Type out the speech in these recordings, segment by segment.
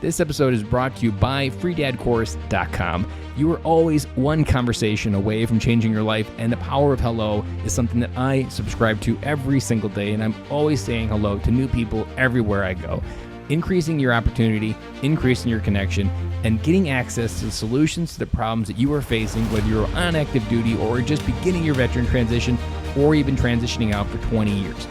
This episode is brought to you by freedadcourse.com. You are always one conversation away from changing your life, and the power of hello is something that I subscribe to every single day, and I'm always saying hello to new people everywhere I go. Increasing your opportunity, increasing your connection, and getting access to the solutions to the problems that you are facing, whether you're on active duty or just beginning your veteran transition or even transitioning out for 20 years.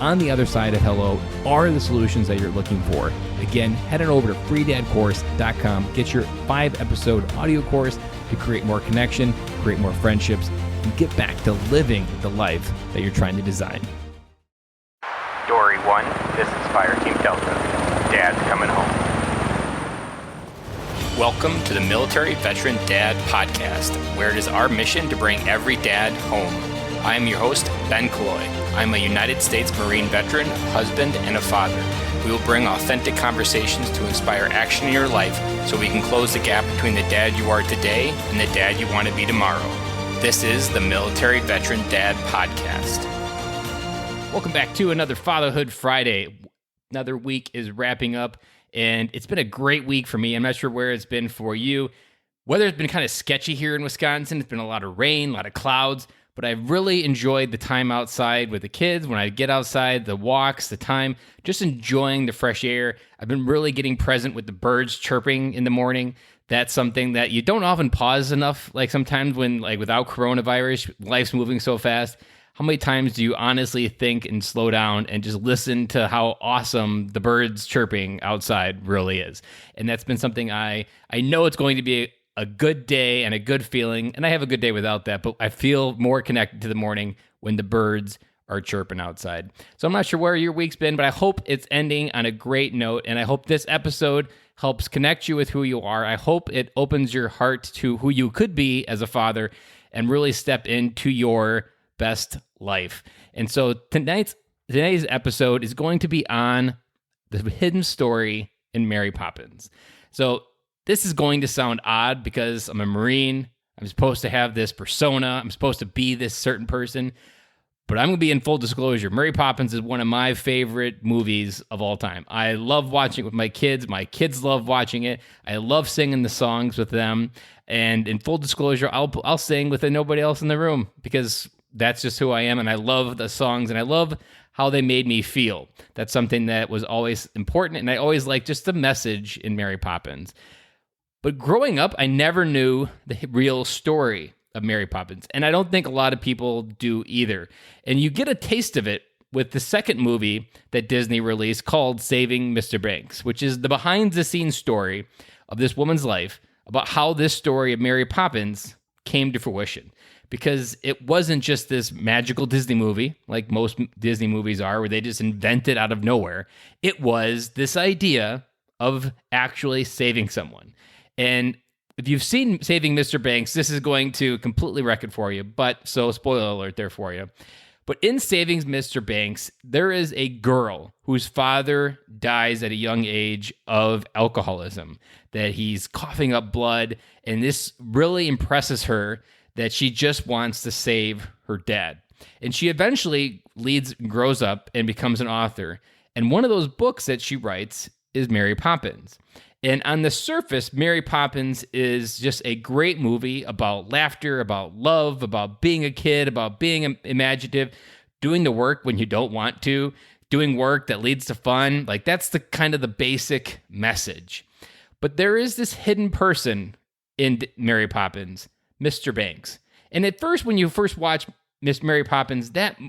On the other side of hello are the solutions that you're looking for. Again, head on over to freedadcourse.com. Get your 5-episode audio course to create more connection, create more friendships, and get back to living the life that you're trying to design. Dory 1, this is Fire Team Delta. Dad's coming home. Welcome to the Military Veteran Dad Podcast, where it is our mission to bring every dad home. I am your host, Ben Killoy. I'm a United States Marine veteran, husband, and a father. We will bring authentic conversations to inspire action in your life so we can close the gap between the dad you are today and the dad you want to be tomorrow. This is the Military Veteran Dad Podcast. Welcome back to another Fatherhood Friday. Another week is wrapping up, and it's been a great week for me. I'm not sure where it's been for you. Weather's been kind of sketchy here in Wisconsin. It's been a lot of rain, a lot of clouds. But I've really enjoyed the time outside with the kids. When I get outside, the walks, the time, just enjoying the fresh air. I've been really getting present with the birds chirping in the morning. That's something that you don't often pause enough. Like sometimes when, like without coronavirus, life's moving so fast. How many times do you honestly think and slow down and just listen to how awesome the birds chirping outside really is? And that's been something I know it's going to be a good day and a good feeling, and I have a good day without that, but I feel more connected to the morning when the birds are chirping outside. So I'm not sure where your week's been, but I hope it's ending on a great note, and I hope this episode helps connect you with who you are. I hope it opens your heart to who you could be as a father and really step into your best life. And so today's episode is going to be on the hidden story in Mary Poppins. So this is going to sound odd because I'm a Marine. I'm supposed to have this persona. I'm supposed to be this certain person. But I'm going to be in full disclosure. Mary Poppins is one of my favorite movies of all time. I love watching it with my kids. My kids love watching it. I love singing the songs with them. And in full disclosure, I'll sing with nobody else in the room because that's just who I am. And I love the songs and I love how they made me feel. That's something that was always important. And I always liked just the message in Mary Poppins. But growing up, I never knew the real story of Mary Poppins, and I don't think a lot of people do either. And you get a taste of it with the second movie that Disney released called Saving Mr. Banks, which is the behind-the-scenes story of this woman's life about how this story of Mary Poppins came to fruition. Because it wasn't just this magical Disney movie, like most Disney movies are, where they just invent it out of nowhere. It was this idea of actually saving someone. And if you've seen Saving Mr. Banks, this is going to completely wreck it for you. So spoiler alert there for you. But in Saving Mr. Banks, there is a girl whose father dies at a young age of alcoholism, that he's coughing up blood. And this really impresses her that she just wants to save her dad. And she eventually grows up and becomes an author. And one of those books that she writes is Mary Poppins. And on the surface, Mary Poppins is just a great movie about laughter, about love, about being a kid, about being imaginative, doing the work when you don't want to, doing work that leads to fun. Like that's the kind of the basic message. But there is this hidden person in Mary Poppins, Mr. Banks. And at first, when you first watch Miss Mary Poppins, that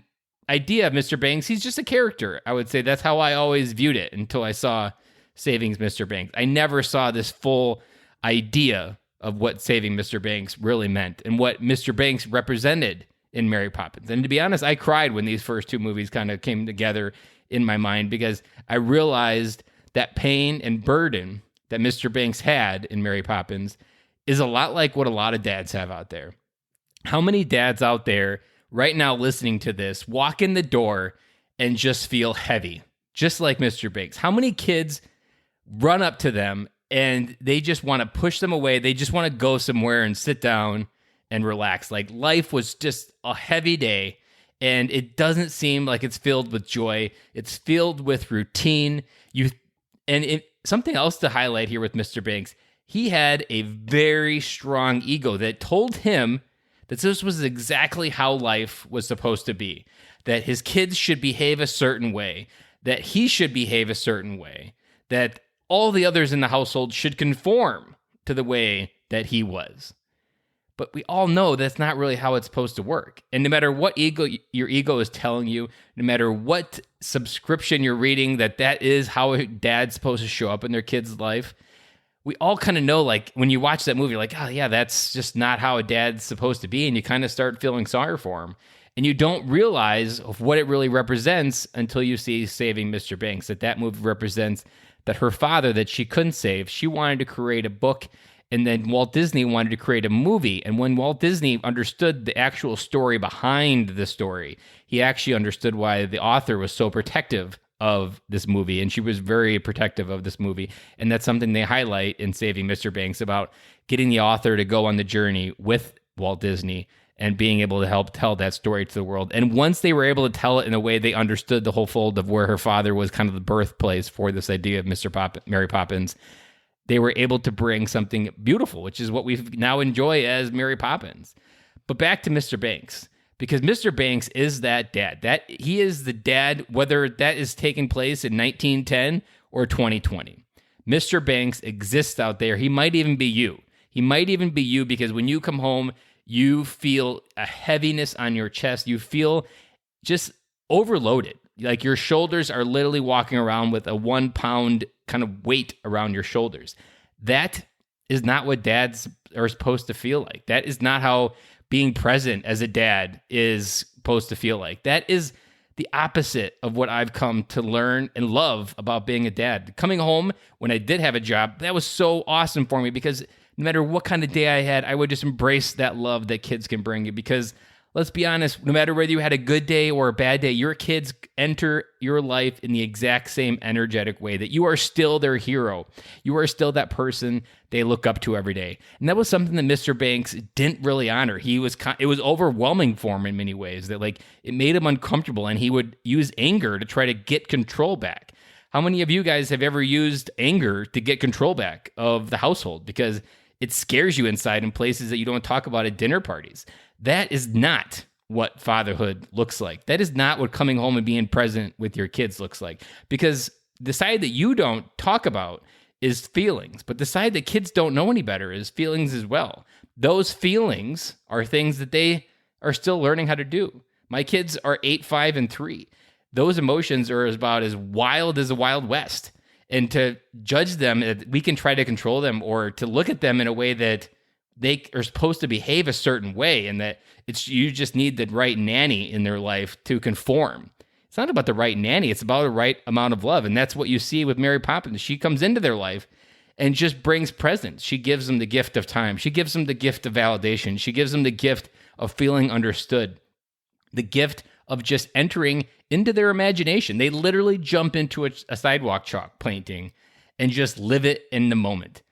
idea of Mr. Banks, he's just a character. I would say that's how I always viewed it until I saw Saving Mr. Banks. I never saw this full idea of what Saving Mr. Banks really meant and what Mr. Banks represented in Mary Poppins. And to be honest, I cried when these first two movies kind of came together in my mind because I realized that pain and burden that Mr. Banks had in Mary Poppins is a lot like what a lot of dads have out there. How many dads out there right now listening to this walk in the door and just feel heavy, just like Mr. Banks? How many kids run up to them and they just want to push them away? They just want to go somewhere and sit down and relax. Like life was just a heavy day and it doesn't seem like it's filled with joy. It's filled with routine. something else to highlight here with Mr. Banks, he had a very strong ego that told him that this was exactly how life was supposed to be, that his kids should behave a certain way, that he should behave a certain way, that all the others in the household should conform to the way that he was. But we all know that's not really how it's supposed to work. And no matter what your ego is telling you, no matter what subscription you're reading, that is how a dad's supposed to show up in their kid's life, we all kind of know, like, when you watch that movie, you're like, oh yeah, that's just not how a dad's supposed to be. And you kind of start feeling sorry for him. And you don't realize of what it really represents until you see Saving Mr. Banks, that movie represents that her father that she couldn't save, she wanted to create a book. And then Walt Disney wanted to create a movie. And when Walt Disney understood the actual story behind the story, he actually understood why the author was so protective of this movie. And she was very protective of this movie. And that's something they highlight in Saving Mr. Banks, about getting the author to go on the journey with Walt Disney and being able to help tell that story to the world. And once they were able to tell it in a way they understood the whole fold of where her father was kind of the birthplace for this idea of Mary Poppins, they were able to bring something beautiful, which is what we now enjoy as Mary Poppins. But back to Mr. Banks, because Mr. Banks is that dad. That he is the dad, whether that is taking place in 1910 or 2020. Mr. Banks exists out there. He might even be you. He might even be you, because when you come home, you feel a heaviness on your chest. You feel just overloaded. Like your shoulders are literally walking around with a 1 pound kind of weight around your shoulders. That is not what dads are supposed to feel like. That is not how being present as a dad is supposed to feel like. That is the opposite of what I've come to learn and love about being a dad. Coming home when I did have a job, that was so awesome for me, because no matter what kind of day I had, I would just embrace that love that kids can bring you. Because let's be honest, no matter whether you had a good day or a bad day, your kids enter your life in the exact same energetic way, that you are still their hero. You are still that person they look up to every day. And that was something that Mr. Banks didn't really honor. It was overwhelming for him in many ways, that like it made him uncomfortable, and he would use anger to try to get control back. How many of you guys have ever used anger to get control back of the household? Because it scares you inside in places that you don't talk about at dinner parties. That is not what fatherhood looks like. That is not what coming home and being present with your kids looks like. Because the side that you don't talk about is feelings, but the side that kids don't know any better is feelings as well. Those feelings are things that they are still learning how to do. My kids are 8, 5, and 3. Those emotions are about as wild as the Wild West. And to judge them, we can try to control them, or to look at them in a way that they are supposed to behave a certain way, and that you just need the right nanny in their life to conform. It's not about the right nanny. It's about the right amount of love. And that's what you see with Mary Poppins. She comes into their life and just brings presents. She gives them the gift of time. She gives them the gift of validation. She gives them the gift of feeling understood, the gift of just entering into their imagination. They literally jump into a sidewalk chalk painting and just live it in the moment.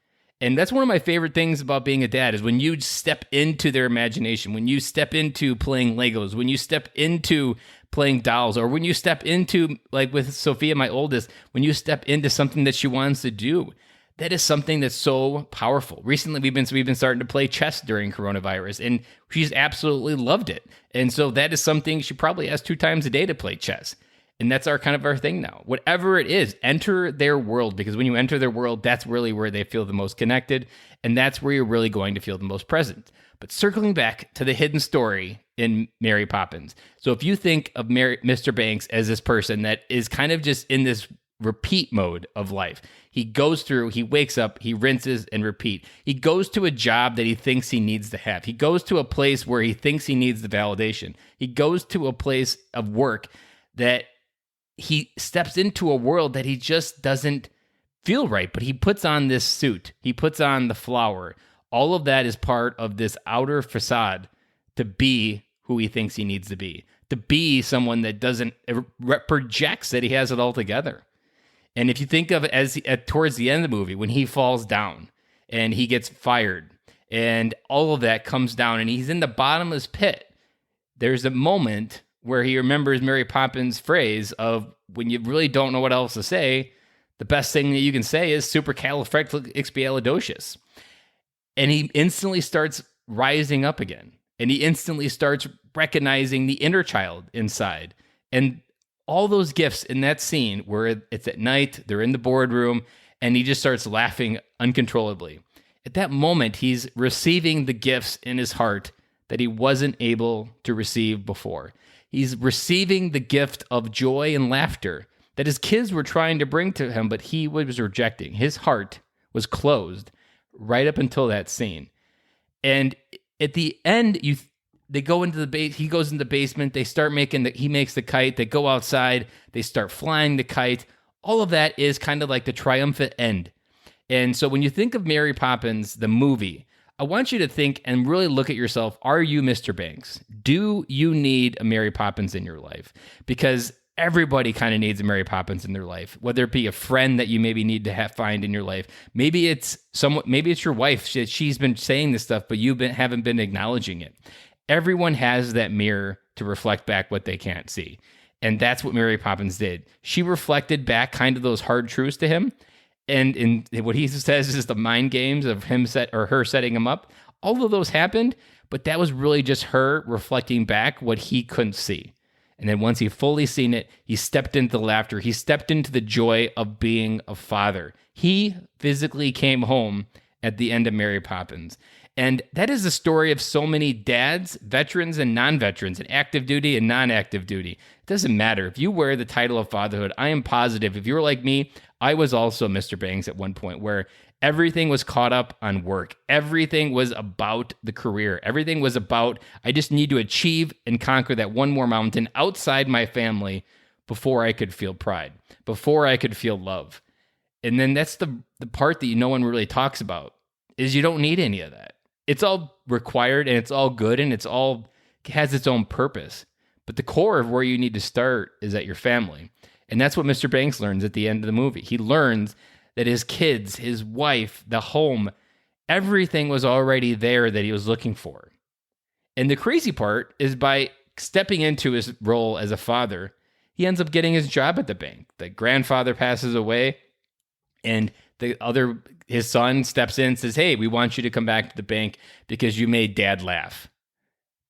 And that's one of my favorite things about being a dad, is when you step into their imagination, when you step into playing Legos, when you step into playing dolls, or when you step into, like with Sophia, my oldest, when you step into something that she wants to do. That is something that's so powerful. Recently, we've been starting to play chess during coronavirus, and she's absolutely loved it. And so that is something she probably has 2 times a day to play chess. And that's our thing now. Whatever it is, enter their world, because when you enter their world, that's really where they feel the most connected, and that's where you're really going to feel the most present. But circling back to the hidden story in Mary Poppins. So if you think of Mr. Banks as this person that is kind of just in this repeat mode of life. He goes through, he wakes up, he rinses and repeat. He goes to a job that he thinks he needs to have. He goes to a place where he thinks he needs the validation. He goes to a place of work that he steps into a world that he just doesn't feel right, but he puts on this suit. He puts on the flower. All of that is part of this outer facade to be who he thinks he needs to be someone that doesn't projects that he has it all together. And if you think of it as towards the end of the movie, when he falls down and he gets fired and all of that comes down and he's in the bottomless pit, there's a moment where he remembers Mary Poppins' phrase of, when you really don't know what else to say, the best thing that you can say is supercalifragilisticexpialidocious. And he instantly starts rising up again. And he instantly starts recognizing the inner child inside. And all those gifts in that scene where it's at night, they're in the boardroom, and he just starts laughing uncontrollably. At that moment, he's receiving the gifts in his heart that he wasn't able to receive before. He's receiving the gift of joy and laughter that his kids were trying to bring to him, but he was rejecting. His heart was closed right up until that scene. And at the end, they go into he goes in the basement, they start he makes the kite, they go outside, they start flying the kite. All of that is kind of like the triumphant end. And so when you think of Mary Poppins, the movie, I want you to think and really look at yourself. Are you Mr. Banks? Do you need a Mary Poppins in your life? Because everybody kind of needs a Mary Poppins in their life, whether it be a friend that you maybe need to find in your life. Maybe it's your wife. She's been saying this stuff, but you haven't been acknowledging it. Everyone has that mirror to reflect back what they can't see. And that's what Mary Poppins did. She reflected back kind of those hard truths to him. And in what he says is the mind games of her setting him up. All of those happened, but that was really just her reflecting back what he couldn't see. And then once he fully seen it, he stepped into the laughter. He stepped into the joy of being a father. He physically came home at the end of Mary Poppins. And that is the story of so many dads, veterans and non-veterans, and active duty and non-active duty. It doesn't matter. If you wear the title of fatherhood, I am positive, if you're like me, I was also Mr. Banks at one point where everything was caught up on work. Everything was about the career. Everything was about, I just need to achieve and conquer that one more mountain outside my family before I could feel pride, before I could feel love. And then that's the part that no one really talks about, is you don't need any of that. It's all required and it's all good and it has its own purpose. But the core of where you need to start is at your family. And that's what Mr. Banks learns at the end of the movie. He learns that his kids, his wife, the home, everything was already there that he was looking for. And the crazy part is by stepping into his role as a father, he ends up getting his job at the bank. The grandfather passes away and his son steps in and says, hey, we want you to come back to the bank because you made dad laugh.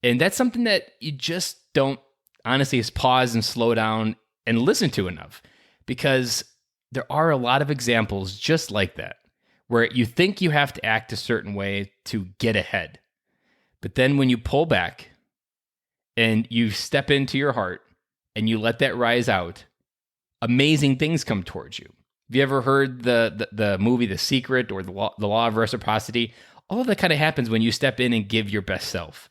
And that's something that you just don't honestly pause and slow down and listen to enough, because there are a lot of examples just like that, where you think you have to act a certain way to get ahead. But then when you pull back and you step into your heart and you let that rise out, amazing things come towards you. Have you ever heard the movie The Secret or the law of reciprocity? All of that kind of happens when you step in and give your best self.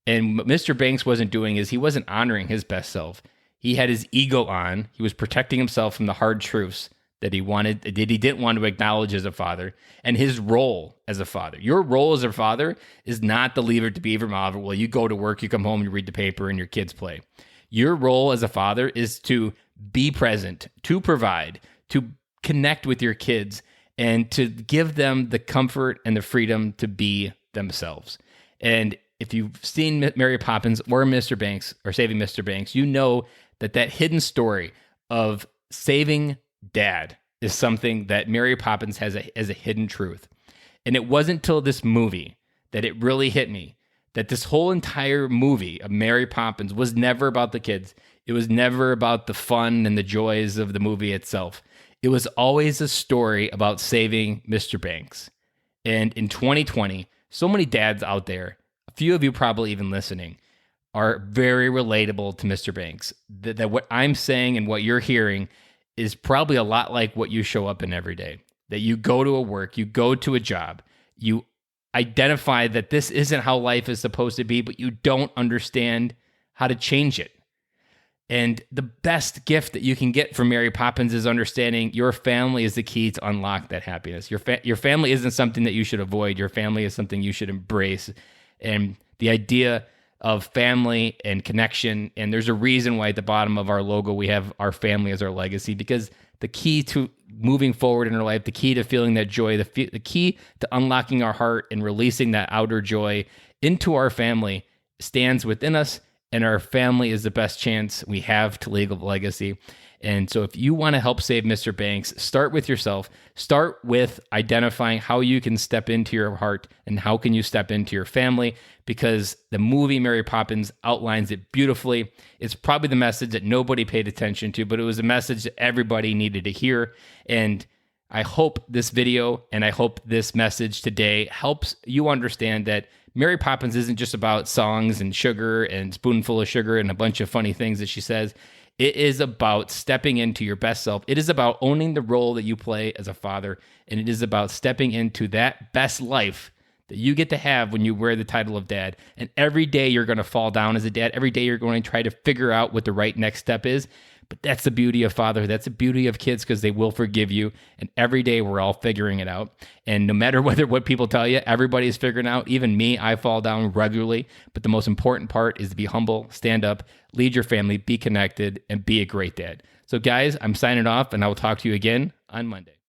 And what Mr. Banks wasn't doing is he wasn't honoring his best self. He had his ego on. He was protecting himself from the hard truths that he didn't want to acknowledge as a father, and his role as a father. Your role as a father is not the leave it to beaver model. Well, you go to work, you come home, you read the paper, and your kids play. Your role as a father is to be present, to provide, to connect with your kids, and to give them the comfort and the freedom to be themselves. And if you've seen Mary Poppins or Mr. Banks or Saving Mr. Banks, you know that hidden story of saving dad is something that Mary Poppins has as a hidden truth. And it wasn't till this movie that it really hit me that this whole entire movie of Mary Poppins was never about the kids. It was never about the fun and the joys of the movie itself. It was always a story about saving Mr. Banks. And in 2020, so many dads out there, a few of you probably even listening, are very relatable to Mr. Banks. That what I'm saying and what you're hearing is probably a lot like what you show up in every day. That you go to a work, you go to a job, you identify that this isn't how life is supposed to be, but you don't understand how to change it. And the best gift that you can get from Mary Poppins is understanding your family is the key to unlock that happiness. Your family isn't something that you should avoid. Your family is something you should embrace. And the idea of family and connection, and there's a reason why at the bottom of our logo we have our family as our legacy, because the key to moving forward in our life, the key to feeling that joy, the key to unlocking our heart and releasing that outer joy into our family stands within us, and our family is the best chance we have to leave a legacy. And so if you want to help save Mr. Banks, start with yourself. Start with identifying how you can step into your heart and how can you step into your family, because the movie Mary Poppins outlines it beautifully. It's probably the message that nobody paid attention to, but it was a message that everybody needed to hear. And I hope this video and I hope this message today helps you understand that Mary Poppins isn't just about songs and sugar and spoonful of sugar and a bunch of funny things that she says. It is about stepping into your best self. It is about owning the role that you play as a father. And it is about stepping into that best life that you get to have when you wear the title of dad. And every day you're going to fall down as a dad. Every day you're going to try to figure out what the right next step is. But that's the beauty of fatherhood. That's the beauty of kids, because they will forgive you. And every day we're all figuring it out. And no matter what people tell you, everybody is figuring out. Even me, I fall down regularly. But the most important part is to be humble, stand up, lead your family, be connected, and be a great dad. So guys, I'm signing off, and I will talk to you again on Monday.